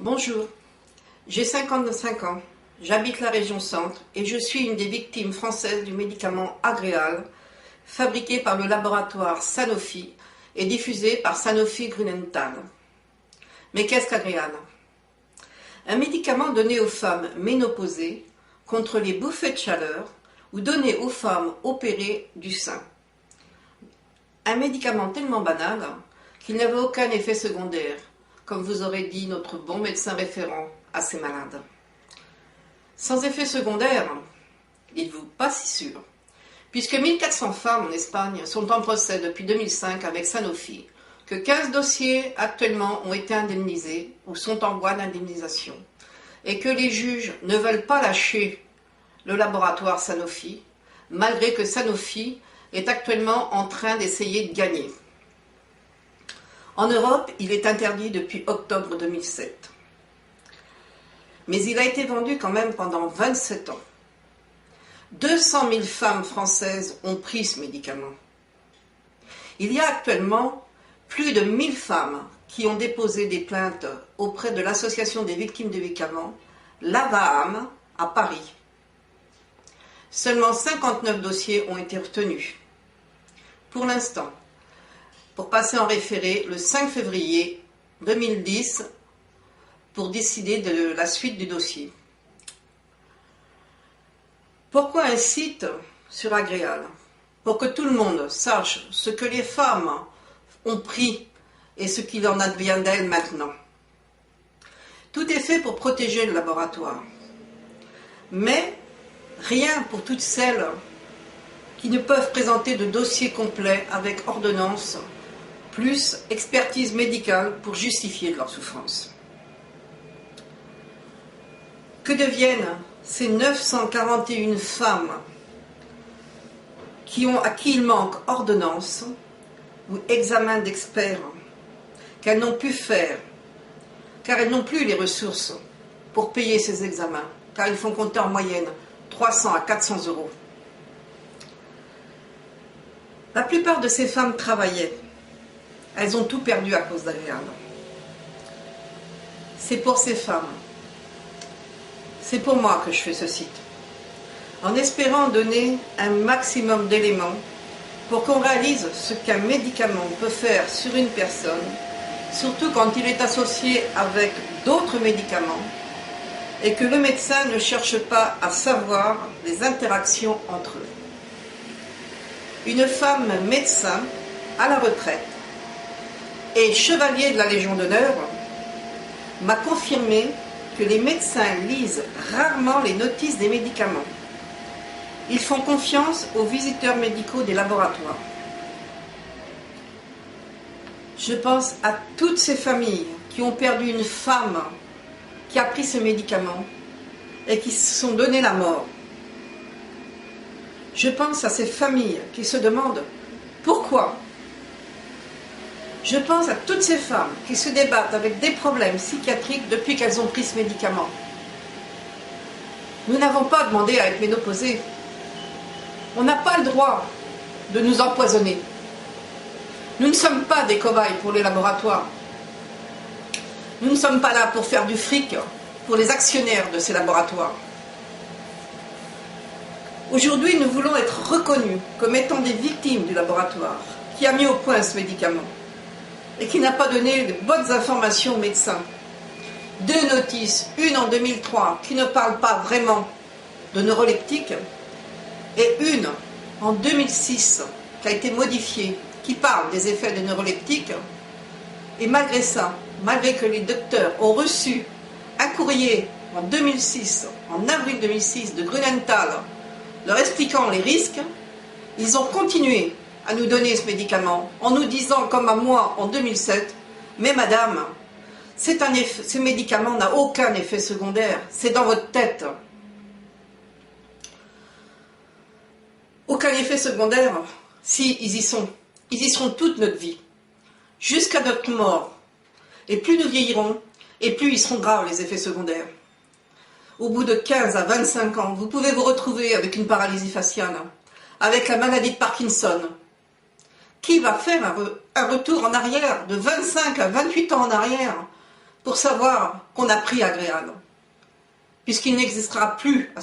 Bonjour, j'ai 55 ans, j'habite la région centre et je suis une des victimes françaises du médicament Agréal, fabriqué par le laboratoire Sanofi et diffusé par Sanofi Grünenthal. Mais qu'est-ce qu'Agréal? Un médicament donné aux femmes ménopausées contre les bouffées de chaleur ou donné aux femmes opérées du sein. Un médicament tellement banal qu'il n'avait aucun effet secondaire, comme vous aurait dit notre bon médecin référent à ces malades. Sans effet secondaire, dites-vous pas si sûr, puisque 1400 femmes en Espagne sont en procès depuis 2005 avec Sanofi, que 15 dossiers actuellement ont été indemnisés ou sont en voie d'indemnisation, et que les juges ne veulent pas lâcher le laboratoire Sanofi, malgré que Sanofi est actuellement en train d'essayer de gagner. En Europe, il est interdit depuis octobre 2007. Mais il a été vendu quand même pendant 27 ans. 200 000 femmes françaises ont pris ce médicament. Il y a actuellement plus de 1000 femmes qui ont déposé des plaintes auprès de l'Association des victimes des médicaments, l'AVAAM, à Paris. Seulement 59 dossiers ont été retenus. Pour l'instant, pour passer en référé le 5 février 2010 pour décider de la suite du dossier. Pourquoi un site sur Agréal? Pour que tout le monde sache ce que les femmes ont pris et ce qu'il en advient d'elles maintenant. Tout est fait pour protéger le laboratoire. Mais rien pour toutes celles qui ne peuvent présenter de dossier complet avec ordonnance plus expertise médicale pour justifier de leur souffrance. Que deviennent ces 941 femmes à qui il manque ordonnance ou examen d'experts qu'elles n'ont pu faire, car elles n'ont plus les ressources pour payer ces examens, car ils font compter en moyenne 300 à 400 euros. La plupart de ces femmes travaillaient. Elles ont tout perdu à cause d'Agréal. C'est pour ces femmes. C'est pour moi que je fais ce site. En espérant donner un maximum d'éléments pour qu'on réalise ce qu'un médicament peut faire sur une personne, surtout quand il est associé avec d'autres médicaments et que le médecin ne cherche pas à savoir les interactions entre eux. Une femme médecin à la retraite et chevalier de la Légion d'honneur m'a confirmé que les médecins lisent rarement les notices des médicaments. Ils font confiance aux visiteurs médicaux des laboratoires. Je pense à toutes ces familles qui ont perdu une femme qui a pris ce médicament et qui se sont donné la mort. Je pense à ces familles qui se demandent pourquoi. Je pense à toutes ces femmes qui se débattent avec des problèmes psychiatriques depuis qu'elles ont pris ce médicament. Nous n'avons pas demandé à être ménopausées. On n'a pas le droit de nous empoisonner. Nous ne sommes pas des cobayes pour les laboratoires. Nous ne sommes pas là pour faire du fric pour les actionnaires de ces laboratoires. Aujourd'hui, nous voulons être reconnus comme étant des victimes du laboratoire qui a mis au point ce médicament et qui n'a pas donné de bonnes informations aux médecins. 2 notices, une en 2003 qui ne parle pas vraiment de neuroleptique et une en 2006 qui a été modifiée, qui parle des effets des neuroleptiques. Et malgré ça, malgré que les docteurs ont reçu un courrier en 2006, en avril 2006 de Grünenthal, leur expliquant les risques, ils ont continué à nous donner ce médicament en nous disant, comme à moi en 2007, mais madame, ce médicament n'a aucun effet secondaire, c'est dans votre tête. Aucun effet secondaire, si ils y sont. Ils y seront toute notre vie, jusqu'à notre mort. Et plus nous vieillirons, et plus ils seront graves les effets secondaires. Au bout de 15 à 25 ans, vous pouvez vous retrouver avec une paralysie faciale, avec la maladie de Parkinson. Qui va faire un retour en arrière de 25 à 28 ans en arrière pour savoir qu'on a pris Agréal, puisqu'il n'existera plus à